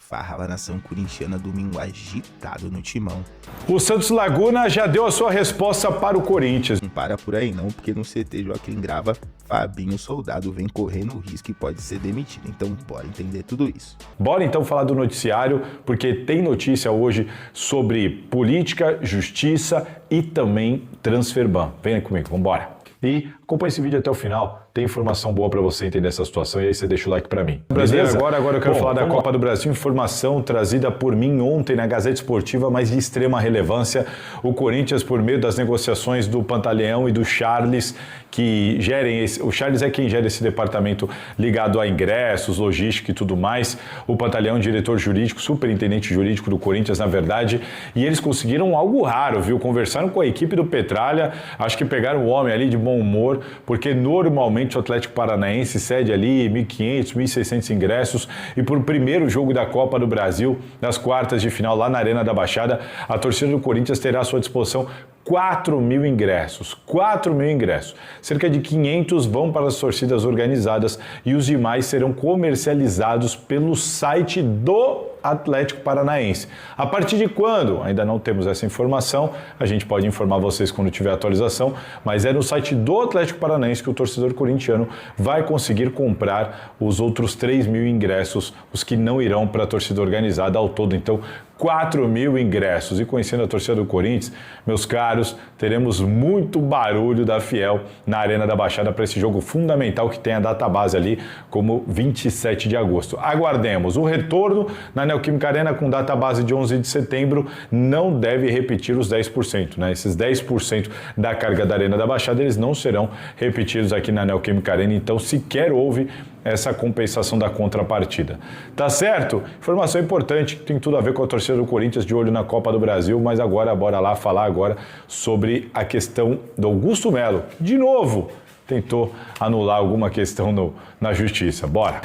farra lá na nação corintiana, domingo agitado no timão. O Santos Laguna já deu a sua resposta para o Corinthians. Não para por aí não, porque no CT Joaquim Grava, Fabinho Soldado vem correndo o risco e pode ser demitido. Então bora entender tudo isso. Bora então falar do noticiário, porque tem notícia hoje sobre política, justiça e também transferban. Venha comigo, vambora. E acompanhe esse vídeo até o final, tem informação boa para você entender essa situação e aí você deixa o like para mim. Beleza? Agora eu quero falar da Copa do Brasil, informação trazida por mim ontem na Gazeta Esportiva, mas de extrema relevância. O Corinthians, por meio das negociações do Pantaleão e do Charles, que gerem o Charles é quem gera esse departamento ligado a ingressos, logística e tudo mais. O Pantaleão, diretor jurídico, superintendente jurídico do Corinthians, na verdade, e eles conseguiram algo raro, viu? Conversaram com a equipe do Petralha, acho que pegaram o homem ali de bom humor, porque normalmente o Atlético Paranaense cede ali 1.500, 1.600 ingressos e por primeiro jogo da Copa do Brasil, nas quartas de final lá na Arena da Baixada, a torcida do Corinthians terá à sua disposição 4.000 ingressos, 4.000 ingressos. Cerca de 500 vão para as torcidas organizadas e os demais serão comercializados pelo site do Atlético Paranaense. A partir de quando? Ainda não temos essa informação, a gente pode informar vocês quando tiver atualização, mas é no site do Atlético Paranaense que o torcedor corintiano vai conseguir comprar os outros 3.000 ingressos, os que não irão para a torcida organizada ao todo. Então, 4.000 ingressos. E conhecendo a torcida do Corinthians, meus caros, teremos muito barulho da Fiel na Arena da Baixada para esse jogo fundamental que tem a data base ali como 27 de agosto. Aguardemos o retorno na Neoquímica Arena com data base de 11 de setembro, não deve repetir os 10%, né? Esses 10% da carga da Arena da Baixada, eles não serão repetidos aqui na Neoquímica Arena, então sequer houve essa compensação da contrapartida. Tá certo? Informação importante, que tem tudo a ver com a torcida do Corinthians de olho na Copa do Brasil, mas agora, bora lá falar agora sobre a questão do Augusto Melo. De novo, tentou anular alguma questão na justiça. Bora!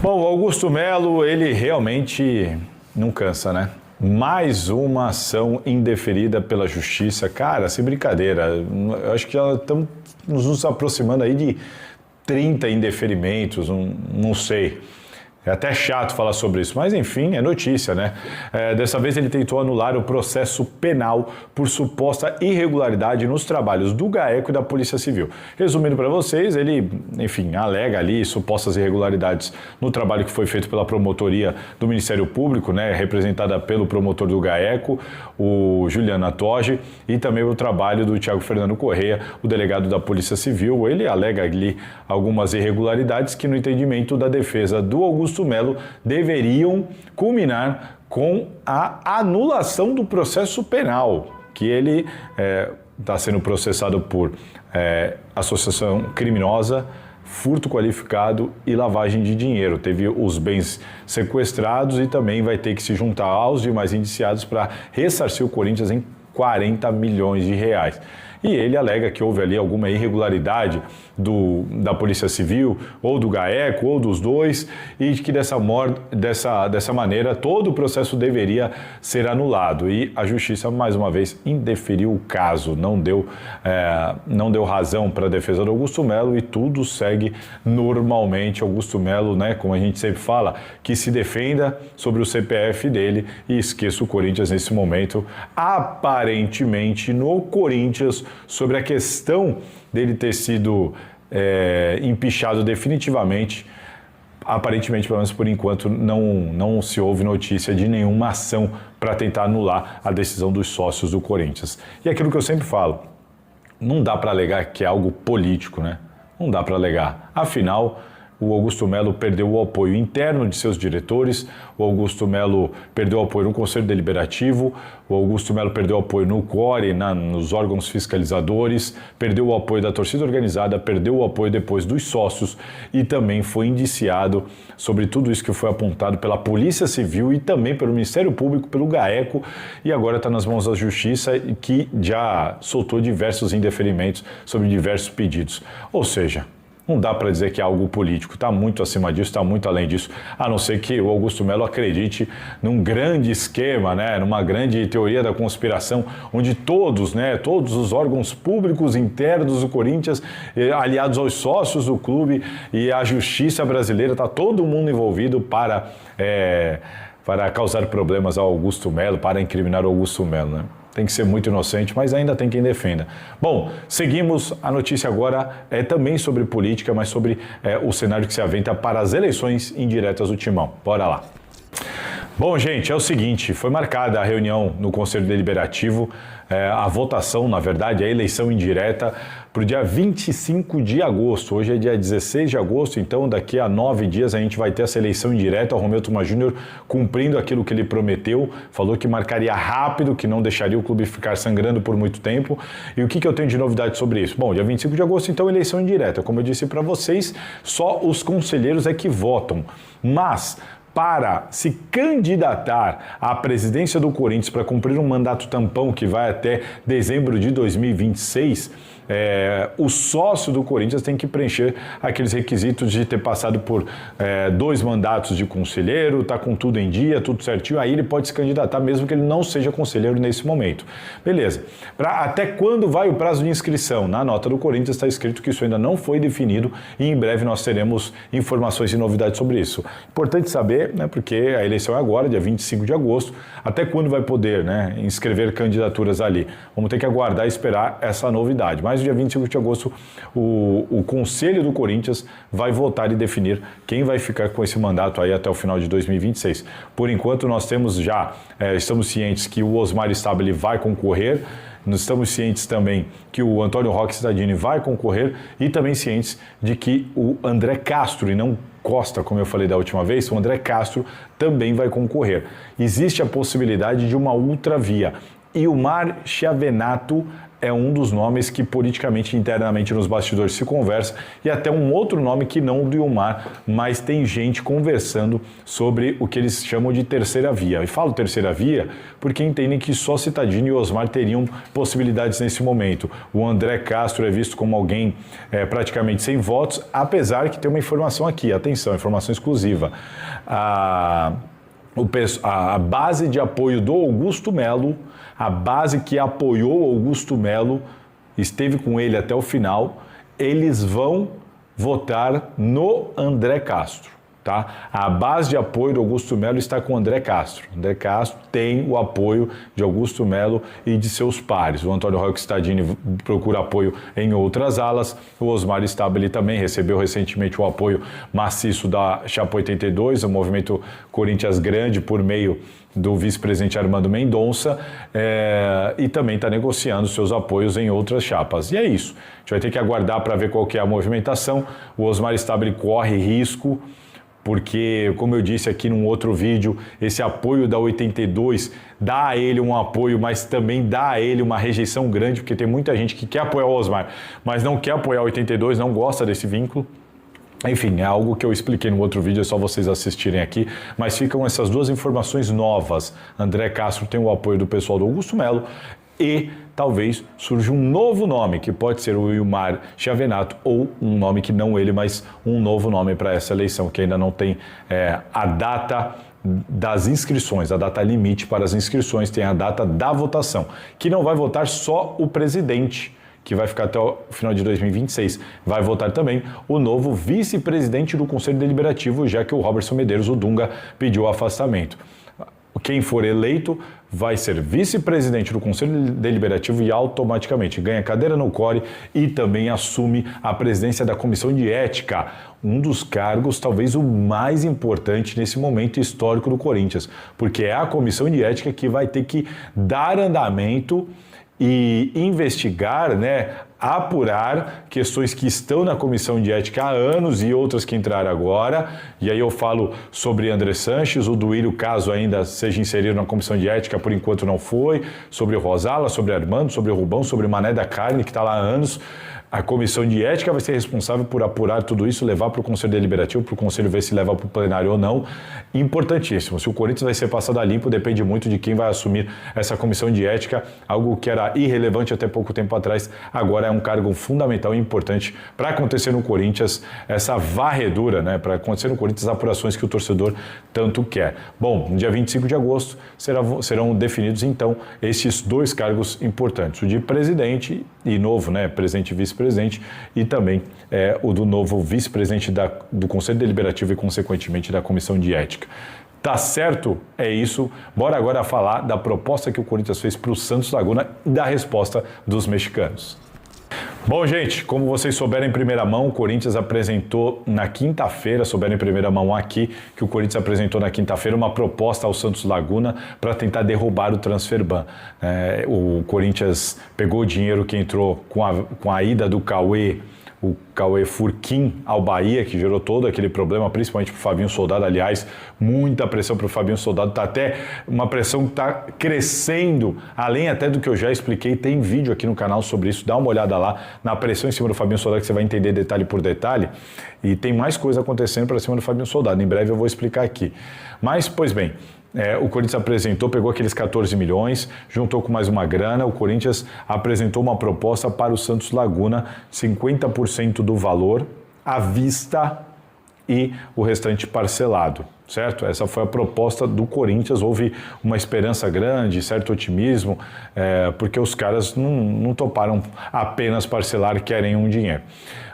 Bom, o Augusto Melo, ele realmente não cansa, né? Mais uma ação indeferida pela justiça. Cara, sem brincadeira, eu acho que já estamos nos aproximando aí de 30 indeferimentos, não sei. É até chato falar sobre isso, mas enfim, é notícia, né? Dessa vez ele tentou anular o processo penal por suposta irregularidade nos trabalhos do GAECO e da Polícia Civil. Resumindo para vocês, ele, enfim, alega ali supostas irregularidades no trabalho que foi feito pela promotoria do Ministério Público, né? Representada pelo promotor do GAECO, o Juliano Atoge, e também o trabalho do Thiago Fernando Correia, o delegado da Polícia Civil. Ele alega ali algumas irregularidades que, no entendimento da defesa do Augusto Melo, deveriam culminar com a anulação do processo penal, que ele está sendo processado por associação criminosa, furto qualificado e lavagem de dinheiro. Teve os bens sequestrados e também vai ter que se juntar aos demais indiciados para ressarcir o Corinthians em 40 milhões de reais. E ele alega que houve ali alguma irregularidade da Polícia Civil, ou do GAECO, ou dos dois, e que dessa maneira todo o processo deveria ser anulado. E a Justiça, mais uma vez, indeferiu o caso, não deu razão para a defesa do Augusto Melo e tudo segue normalmente. Augusto Melo, né, como a gente sempre fala, que se defenda sobre o CPF dele e esqueça o Corinthians nesse momento. Aparentemente, no Corinthians, sobre a questão dele ter sido empichado definitivamente, aparentemente, pelo menos por enquanto, não se houve notícia de nenhuma ação para tentar anular a decisão dos sócios do Corinthians. E aquilo que eu sempre falo, não dá para alegar que é algo político, né? Não dá para alegar. Afinal, o Augusto Melo perdeu o apoio interno de seus diretores, o Augusto Melo perdeu o apoio no Conselho Deliberativo, o Augusto Melo perdeu o apoio no CORE, nos órgãos fiscalizadores, perdeu o apoio da torcida organizada, perdeu o apoio depois dos sócios e também foi indiciado sobre tudo isso que foi apontado pela Polícia Civil e também pelo Ministério Público, pelo GAECO, e agora está nas mãos da Justiça, que já soltou diversos indeferimentos sobre diversos pedidos. Ou seja, Não dá para dizer que é algo político, está muito acima disso, está muito além disso, a não ser que o Augusto Melo acredite num grande esquema, né, numa grande teoria da conspiração, onde todos os órgãos públicos internos do Corinthians, aliados aos sócios do clube e a justiça brasileira, está todo mundo envolvido para causar problemas ao Augusto Melo, para incriminar o Augusto Melo, né? Tem que ser muito inocente, mas ainda tem quem defenda. Bom, seguimos. A notícia agora é também sobre política, mas sobre o cenário que se aventa para as eleições indiretas do Timão. Bora lá. Bom, gente, é o seguinte, foi marcada a reunião no Conselho Deliberativo, a votação, na verdade, a eleição indireta para o dia 25 de agosto. Hoje é dia 16 de agosto, então daqui a 9 dias a gente vai ter essa eleição indireta. O Romeu Thuma Júnior cumprindo aquilo que ele prometeu, falou que marcaria rápido, que não deixaria o clube ficar sangrando por muito tempo. E o que eu tenho de novidade sobre isso? Bom, dia 25 de agosto, então, eleição indireta. Como eu disse para vocês, só os conselheiros é que votam, mas para se candidatar à presidência do Corinthians para cumprir um mandato tampão que vai até dezembro de 2026, o sócio do Corinthians tem que preencher aqueles requisitos de ter passado por 2 mandatos de conselheiro, tá com tudo em dia, tudo certinho, aí ele pode se candidatar mesmo que ele não seja conselheiro nesse momento. Beleza. Até quando vai o prazo de inscrição? Na nota do Corinthians está escrito que isso ainda não foi definido e em breve nós teremos informações e novidades sobre isso. Importante saber, né, porque a eleição é agora, dia 25 de agosto, até quando vai poder, né, inscrever candidaturas ali? Vamos ter que aguardar e esperar essa novidade. Mas no dia 25 de agosto, o Conselho do Corinthians vai votar e definir quem vai ficar com esse mandato aí até o final de 2026. Por enquanto, nós temos estamos cientes que o Osmar Stabile vai concorrer, nós estamos cientes também que o Antônio Roque Cittadini vai concorrer e também cientes de que o André Castro, e não Costa, como eu falei da última vez, o André Castro também vai concorrer. Existe a possibilidade de uma outra via. Ilmar Schiavenato é um dos nomes que politicamente, internamente nos bastidores se conversa, e até um outro nome que não o do Ilmar, mas tem gente conversando sobre o que eles chamam de terceira via. E falo terceira via porque entendem que só Cittadini e Osmar teriam possibilidades nesse momento. O André Castro é visto como alguém praticamente sem votos, apesar que tem uma informação aqui, atenção, informação exclusiva. A base de apoio do Augusto Melo, a base que apoiou o Augusto Melo, esteve com ele até o final, eles vão votar no André Castro, tá? A base de apoio do Augusto Melo está com o André Castro. André Castro tem o apoio de Augusto Melo e de seus pares. O Antônio Roque Cittadini procura apoio em outras alas. O Osmar Stabile também recebeu recentemente o apoio maciço da Chapa 82, o movimento Corinthians Grande, por meio do vice-presidente Armando Mendonça, e também está negociando seus apoios em outras chapas. E é isso. A gente vai ter que aguardar para ver qual que é a movimentação. O Osmar Stabile corre risco, porque, como eu disse aqui num outro vídeo, esse apoio da 82 dá a ele um apoio, mas também dá a ele uma rejeição grande, porque tem muita gente que quer apoiar o Osmar, mas não quer apoiar a 82, não gosta desse vínculo. Enfim, é algo que eu expliquei no outro vídeo, é só vocês assistirem aqui, mas ficam essas duas informações novas. André Castro tem o apoio do pessoal do Augusto Melo e talvez surja um novo nome, que pode ser o Ilmar Schiavenato, ou um nome que não ele, mas um novo nome para essa eleição, que ainda não tem a data das inscrições, a data limite para as inscrições, tem a data da votação, que não vai votar só o presidente, que vai ficar até o final de 2026. Vai votar também o novo vice-presidente do Conselho Deliberativo, já que o Robertson Medeiros, o Dunga, pediu o afastamento. Quem for eleito vai ser vice-presidente do Conselho Deliberativo e automaticamente ganha cadeira no CORE e também assume a presidência da Comissão de Ética, um dos cargos talvez o mais importante nesse momento histórico do Corinthians, porque é a Comissão de Ética que vai ter que dar andamento e investigar, apurar questões que estão na Comissão de Ética há anos e outras que entraram agora. E aí eu falo sobre André Sanches, o Duílio, caso ainda seja inserido na Comissão de Ética, por enquanto não foi, sobre o Rosala, sobre Armando, sobre o Rubão, sobre o Mané da Carne, que está lá há anos. A comissão de ética vai ser responsável por apurar tudo isso, levar para o Conselho Deliberativo, para o Conselho ver se leva para o plenário ou não. Importantíssimo. Se o Corinthians vai ser passado a limpo, depende muito de quem vai assumir essa comissão de ética, algo que era irrelevante até pouco tempo atrás, agora é um cargo fundamental e importante para acontecer no Corinthians, essa varredura, né? Para acontecer no Corinthians as apurações que o torcedor tanto quer. Bom, no dia 25 de agosto serão definidos então esses dois cargos importantes, o de presidente e novo, né? Presidente e vice-presidente, e também o do novo vice-presidente do Conselho Deliberativo e, consequentemente, da Comissão de Ética. Tá certo? É isso. Bora agora falar da proposta que o Corinthians fez para o Santos Laguna e da resposta dos mexicanos. Bom, gente, como vocês souberam em primeira mão, o Corinthians apresentou na quinta-feira, souberam em primeira mão aqui, que o Corinthians apresentou na quinta-feira uma proposta ao Santos Laguna para tentar derrubar o Transferban. O Corinthians pegou o dinheiro que entrou com a ida do o Cauê Furquim ao Bahia, que gerou todo aquele problema, principalmente para o Fabinho Soldado. Aliás, muita pressão para o Fabinho Soldado, está até uma pressão que está crescendo, além até do que eu já expliquei, tem vídeo aqui no canal sobre isso, dá uma olhada lá na pressão em cima do Fabinho Soldado, que você vai entender detalhe por detalhe, e tem mais coisa acontecendo para cima do Fabinho Soldado, em breve eu vou explicar aqui. Mas, pois bem, o Corinthians apresentou, pegou aqueles 14 milhões, juntou com mais uma grana, o Corinthians apresentou uma proposta para o Santos Laguna, 50% do valor à vista e o restante parcelado, certo? Essa foi a proposta do Corinthians, houve uma esperança grande, certo otimismo, porque os caras não toparam apenas parcelar, querem um dinheiro.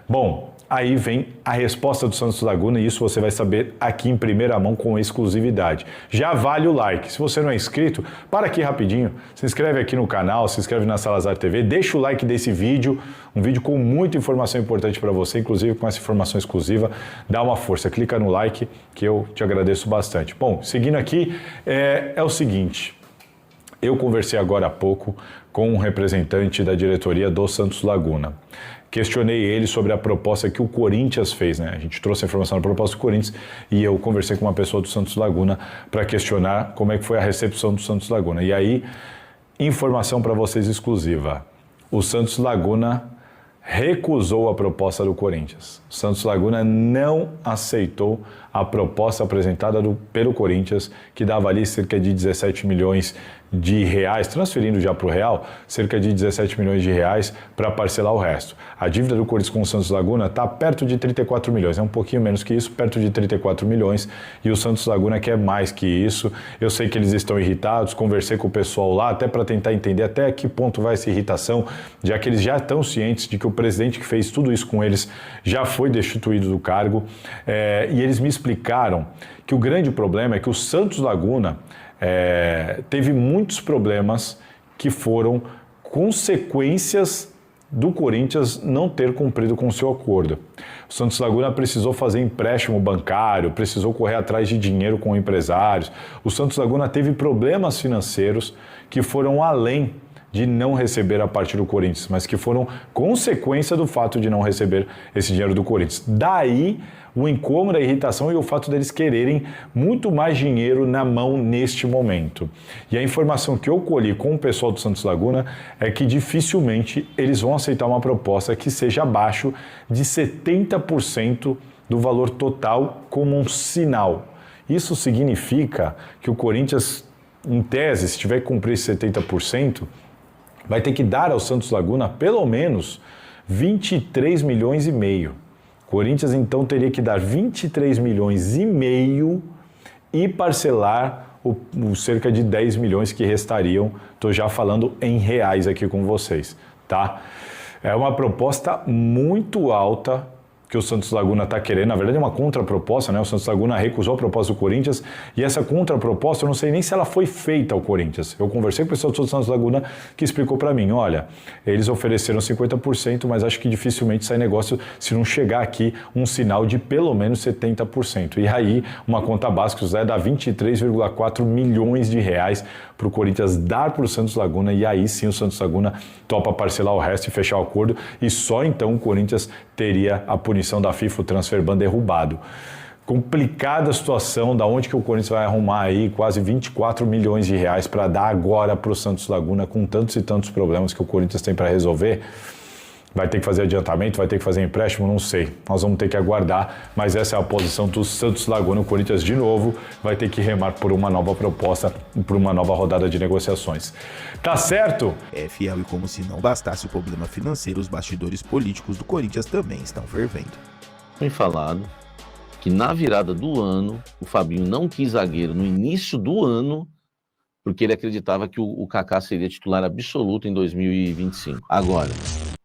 Bom, aí vem a resposta do Santos Laguna e isso você vai saber aqui em primeira mão com exclusividade. Já vale o like. Se você não é inscrito, para aqui rapidinho, se inscreve aqui no canal, se inscreve na Salazar TV, deixa o like desse vídeo, um vídeo com muita informação importante para você, inclusive com essa informação exclusiva, dá uma força, clica no like que eu te agradeço bastante. Bom, seguindo aqui, é o seguinte, eu conversei agora há pouco com um representante da diretoria do Santos Laguna. Questionei ele sobre a proposta que o Corinthians fez, né? A gente trouxe a informação da proposta do Corinthians e eu conversei com uma pessoa do Santos Laguna para questionar como é que foi a recepção do Santos Laguna. E aí, informação para vocês exclusiva. O Santos Laguna recusou a proposta do Corinthians. O Santos Laguna não aceitou a proposta apresentada pelo Corinthians, que dava ali cerca de 17 milhões de reais, transferindo já para o real, cerca de 17 milhões de reais para parcelar o resto. A dívida do Corinthians com o Santos Laguna está perto de 34 milhões, é um pouquinho menos que isso, perto de 34 milhões, e o Santos Laguna quer mais que isso. Eu sei que eles estão irritados, conversei com o pessoal lá, até para tentar entender até que ponto vai essa irritação, já que eles já estão cientes de que o presidente que fez tudo isso com eles já foi destituído do cargo, e eles me explicaram que o grande problema é que o Santos Laguna teve muitos problemas que foram consequências do Corinthians não ter cumprido com o seu acordo. O Santos Laguna precisou fazer empréstimo bancário, precisou correr atrás de dinheiro com empresários. O Santos Laguna teve problemas financeiros que foram além de não receber a parte do Corinthians, mas que foram consequência do fato de não receber esse dinheiro do Corinthians. Daí o incômodo, a irritação e o fato deles quererem muito mais dinheiro na mão neste momento. E a informação que eu colhi com o pessoal do Santos Laguna é que dificilmente eles vão aceitar uma proposta que seja abaixo de 70% do valor total como um sinal. Isso significa que o Corinthians, em tese, se tiver que cumprir esse 70%, vai ter que dar ao Santos Laguna pelo menos 23 milhões e meio. Corinthians, então, teria que dar 23 milhões e meio e parcelar o cerca de 10 milhões que restariam. Estou já falando em reais aqui com vocês, tá? É uma proposta muito alta que o Santos Laguna está querendo, na verdade é uma contraproposta, né? O Santos Laguna recusou a proposta do Corinthians e essa contraproposta eu não sei nem se ela foi feita ao Corinthians. Eu conversei com o pessoal do Santos Laguna que explicou para mim, olha, eles ofereceram 50%, mas acho que dificilmente sai negócio se não chegar aqui um sinal de pelo menos 70%. E aí, uma conta básica, o Zé dá 23,4 milhões de reais para o Corinthians dar para o Santos Laguna e aí sim o Santos Laguna topa parcelar o resto e fechar o acordo e só então o Corinthians teria a punição da FIFA, o Transferban derrubado. Complicada a situação, da onde que o Corinthians vai arrumar aí quase 24 milhões de reais para dar agora para o Santos Laguna com tantos e tantos problemas que o Corinthians tem para resolver. Vai ter que fazer adiantamento, vai ter que fazer empréstimo, não sei. Nós vamos ter que aguardar, mas essa é a posição do Santos Laguna. O Corinthians, de novo, vai ter que remar por uma nova proposta, por uma nova rodada de negociações. Tá certo? É, fiel, e como se não bastasse o problema financeiro, os bastidores políticos do Corinthians também estão fervendo. Foi falado que na virada do ano, o Fabinho não quis zagueiro no início do ano, porque ele acreditava que o Kaká seria titular absoluto em 2025. Agora,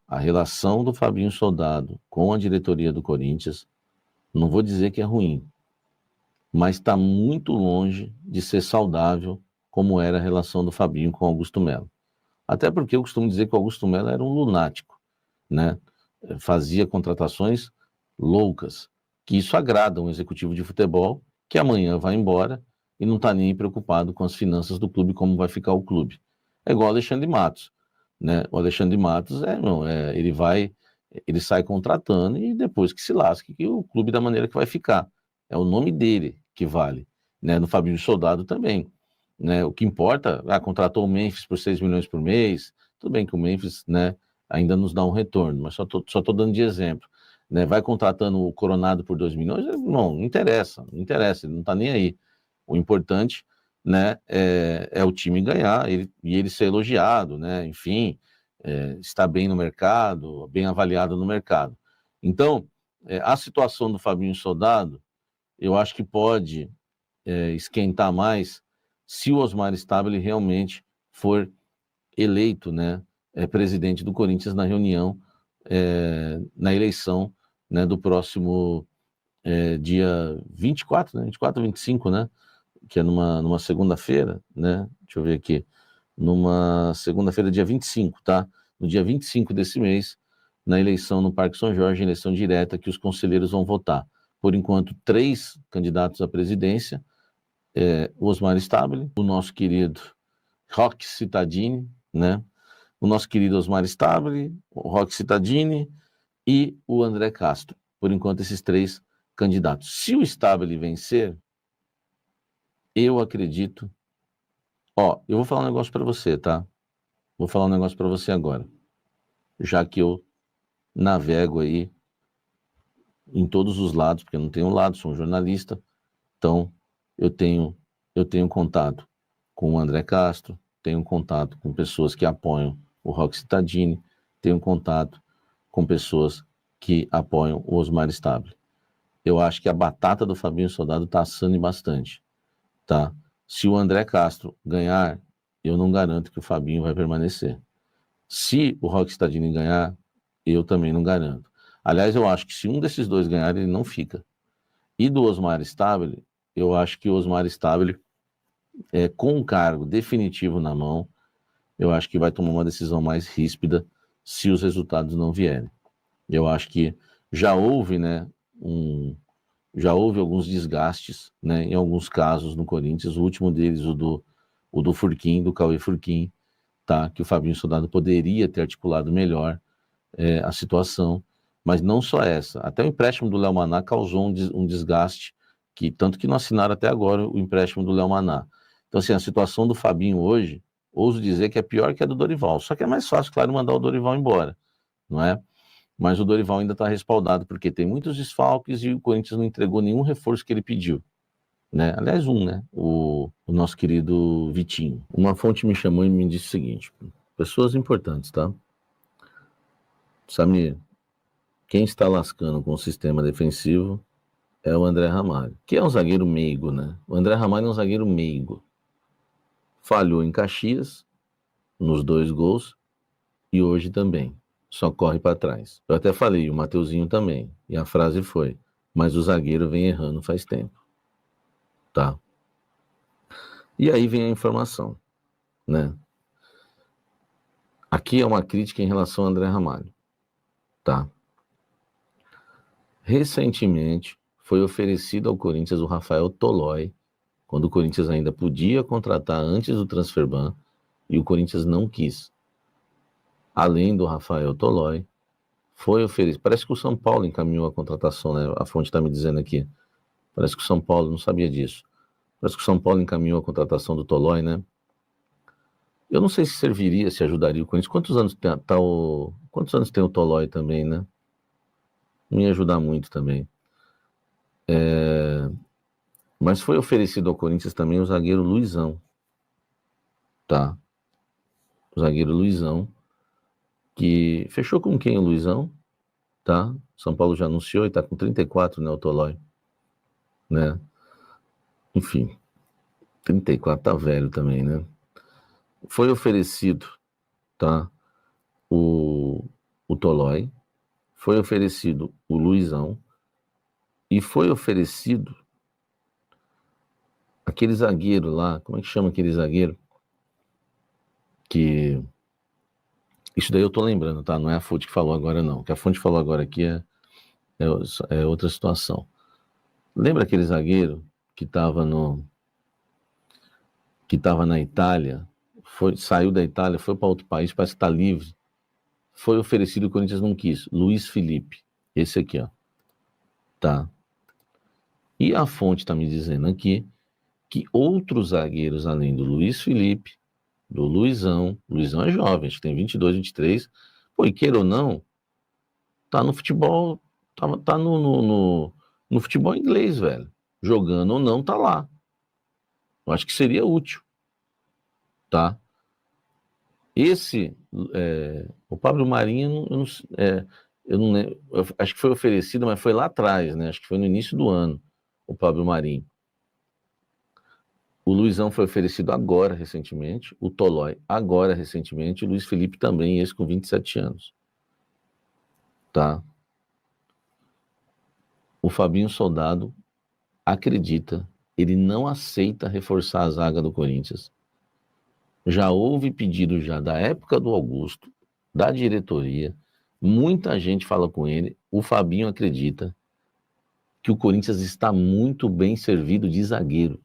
a relação do Fabinho Soldado com a diretoria do Corinthians, não vou dizer que é ruim, mas está muito longe de ser saudável como era a relação do Fabinho com o Augusto Melo. Até porque eu costumo dizer que o Augusto Melo era um lunático, né? Fazia contratações loucas, que isso agrada um executivo de futebol que amanhã vai embora e não está nem preocupado com as finanças do clube, como vai ficar o clube. É igual o Alexandre Matos, né? O Alexandre Matos, ele sai contratando e depois que se lasque, que o clube da maneira que vai ficar. É o nome dele que vale, né? No Fabinho Soldado também, né? O que importa, contratou o Memphis por 6 milhões por mês, tudo bem que o Memphis, né, ainda nos dá um retorno, mas só tô dando de exemplo, né? Vai contratando o Coronado por 2 milhões, não interessa, ele não está nem aí. O importante, né, é o time ganhar e ele ser elogiado, né? Enfim, estar bem no mercado, bem avaliado no mercado. Então, a situação do Fabinho Soldado, eu acho que pode esquentar mais se o Osmar Stabile realmente for eleito, né, presidente do Corinthians na reunião, na eleição, né, do próximo dia 24, né, 24 ou 25, né, que é numa segunda-feira, né, deixa eu ver aqui, numa segunda-feira, dia 25, tá? No dia 25 desse mês, na eleição no Parque São Jorge, eleição direta, que os conselheiros vão votar. Por enquanto, 3 candidatos à presidência, o Osmar Stabile, o nosso querido Roque Cittadini, né? O nosso querido Osmar Stabile, o Roque Cittadini e o André Castro. Por enquanto, esses 3 candidatos. Se o Stabile vencer, eu acredito... eu vou falar um negócio para você, tá? Vou falar um negócio para você agora. Já que eu navego aí em todos os lados, porque eu não tenho um lado, sou um jornalista, então eu tenho contato com o André Castro, tenho contato com pessoas que apoiam o Roque Cittadini, tenho contato com pessoas que apoiam o Osmar Stabile. Eu acho que a batata do Fabinho Soldado está assando bastante, tá? Se o André Castro ganhar, eu não garanto que o Fabinho vai permanecer. Se o Roque Cittadini ganhar, eu também não garanto. Aliás, eu acho que se um desses 2 ganhar, ele não fica. E do Osmar Stabile, eu acho que o Osmar Stabile, com um cargo definitivo na mão, eu acho que vai tomar uma decisão mais ríspida se os resultados não vierem. Eu acho que já houve, né, já houve alguns desgastes, né, em alguns casos no Corinthians, o último deles, o do Furquim, do Cauê Furquim, tá, que o Fabinho Soldado poderia ter articulado melhor a situação, mas não só essa, até o empréstimo do Léo Maná causou um desgaste, tanto que não assinaram até agora o empréstimo do Léo Maná. Então, assim, a situação do Fabinho hoje, ouso dizer que é pior que a do Dorival, só que é mais fácil, claro, mandar o Dorival embora, não é? Mas o Dorival ainda está respaldado, porque tem muitos desfalques e o Corinthians não entregou nenhum reforço que ele pediu, né? Aliás, né? O nosso querido Vitinho. Uma fonte me chamou e me disse o seguinte: pessoas importantes, tá? Samir, quem está lascando com o sistema defensivo é o André Ramalho, que é um zagueiro meigo, né? O André Ramalho é um zagueiro meigo. Falhou em Caxias, nos 2 gols, e hoje também. Só corre para trás. Eu até falei, o Mateuzinho também. E a frase foi: mas o zagueiro vem errando faz tempo. Tá? E aí vem a informação, né? Aqui é uma crítica em relação ao André Ramalho. Tá? Recentemente foi oferecido ao Corinthians o Rafael Tolói, quando o Corinthians ainda podia contratar antes do transferban, e o Corinthians não quis. Além do Rafael Tolói, foi oferecido... Parece que o São Paulo encaminhou a contratação, né? A fonte está me dizendo aqui. Parece que o São Paulo, não sabia disso. Parece que o São Paulo encaminhou a contratação do Tolói, né? Eu não sei se serviria, se ajudaria o Corinthians. Quantos anos tem o Tolói também, né? Não ia ajudar muito também. Mas foi oferecido ao Corinthians também o zagueiro Luizão. Tá? O zagueiro Luizão, que fechou com quem o Luizão? Tá? São Paulo já anunciou e tá com 34, né, o Tolói. Né? Enfim, 34 tá velho também, né? Foi oferecido, tá? O Tolói, foi oferecido o Luizão e foi oferecido aquele zagueiro lá, como é que chama aquele zagueiro? Que isso daí eu tô lembrando, tá? Não é a fonte que falou agora não. O que a fonte falou agora aqui é outra situação. Lembra aquele zagueiro que estava na Itália, saiu da Itália, foi para outro país, parece que está livre, foi oferecido, o Corinthians não quis, Luiz Felipe, esse aqui, ó, tá? E a fonte está me dizendo aqui que outros zagueiros, além do Luiz Felipe, do Luizão é jovem, acho que tem 22, 23, pô, e queira ou não, tá no futebol, tá no futebol inglês, velho, jogando ou não, tá lá. Eu acho que seria útil, tá? O Pablo Marinho, eu não lembro, acho que foi oferecido, mas foi lá atrás, né? Acho que foi no início do ano, o Pablo Marinho. O Luizão foi oferecido agora, recentemente, o Tolói agora, recentemente, o Luiz Felipe também, esse com 27 anos, tá? O Fabinho Soldado acredita, ele não aceita reforçar a zaga do Corinthians. Já houve pedido já da época do Augusto, da diretoria, muita gente fala com ele, o Fabinho acredita que o Corinthians está muito bem servido de zagueiro.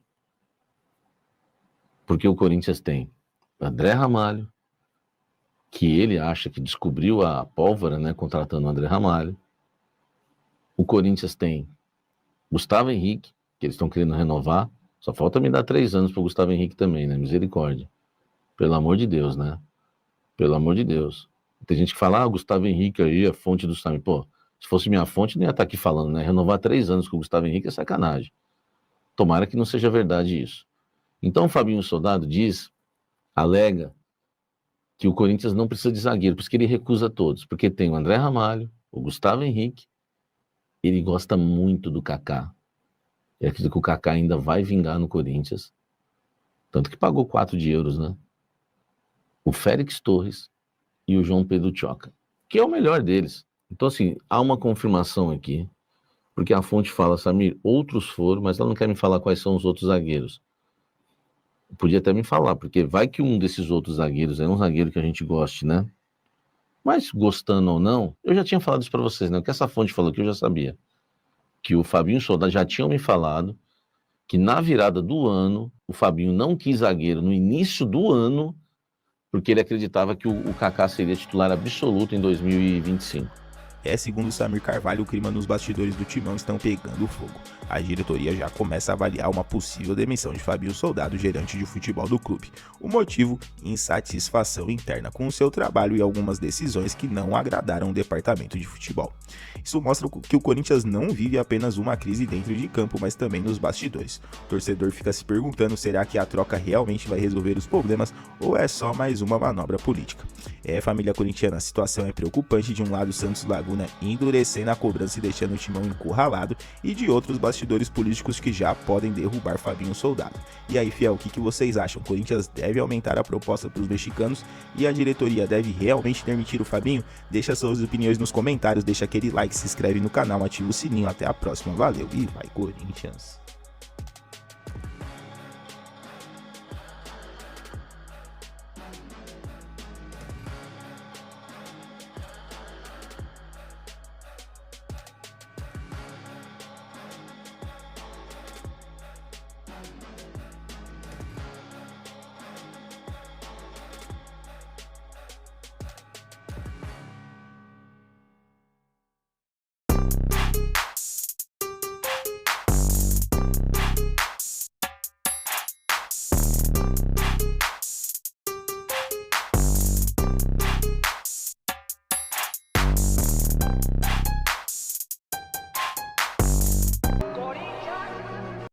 Porque o Corinthians tem André Ramalho, que ele acha que descobriu a pólvora, né, contratando o André Ramalho. O Corinthians tem Gustavo Henrique, que eles estão querendo renovar. Só falta me dar 3 anos para o Gustavo Henrique também, né? Misericórdia. Pelo amor de Deus, né? Pelo amor de Deus. Tem gente que fala, Gustavo Henrique aí, a fonte do Sami. Pô, se fosse minha fonte, não ia estar aqui falando, né? Renovar 3 anos com o Gustavo Henrique é sacanagem. Tomara que não seja verdade isso. Então o Fabinho Soldado alega que o Corinthians não precisa de zagueiro, por isso que ele recusa todos, porque tem o André Ramalho, o Gustavo Henrique, ele gosta muito do Kaká. Ele acredita que o Kaká ainda vai vingar no Corinthians, tanto que pagou 4 de euros, né? O Félix Torres e o João Pedro Tchoca, que é o melhor deles. Então, assim, há uma confirmação aqui, porque a fonte fala, Samir, outros foram, mas ela não quer me falar quais são os outros zagueiros. Podia até me falar, porque vai que um desses outros zagueiros é um zagueiro que a gente goste, né? Mas gostando ou não, eu já tinha falado isso para vocês, né? O que essa fonte falou que eu já sabia. Que o Fabinho Soldado já tinha me falado que na virada do ano, o Fabinho não quis zagueiro no início do ano, porque ele acreditava que o Kaká seria titular absoluto em 2025. Segundo Samir Carvalho, o clima nos bastidores do Timão estão pegando fogo. A diretoria já começa a avaliar uma possível demissão de Fabinho Soldado, gerente de futebol do clube. O motivo? Insatisfação interna com o seu trabalho e algumas decisões que não agradaram o departamento de futebol. Isso mostra que o Corinthians não vive apenas uma crise dentro de campo, mas também nos bastidores. O torcedor fica se perguntando, será que a troca realmente vai resolver os problemas ou é só mais uma manobra política? Família corintiana, a situação é preocupante. De um lado, Santos Laguna endurecendo a cobrança e deixando o Timão encurralado, e de outros, bastidores políticos que já podem derrubar Fabinho Soldado. E aí, fiel, o que vocês acham? O Corinthians deve aumentar a proposta para os mexicanos e a diretoria deve realmente demitir o Fabinho? Deixa suas opiniões nos comentários, deixa aquele like, se inscreve no canal, ativa o sininho. Até a próxima, valeu e vai Corinthians!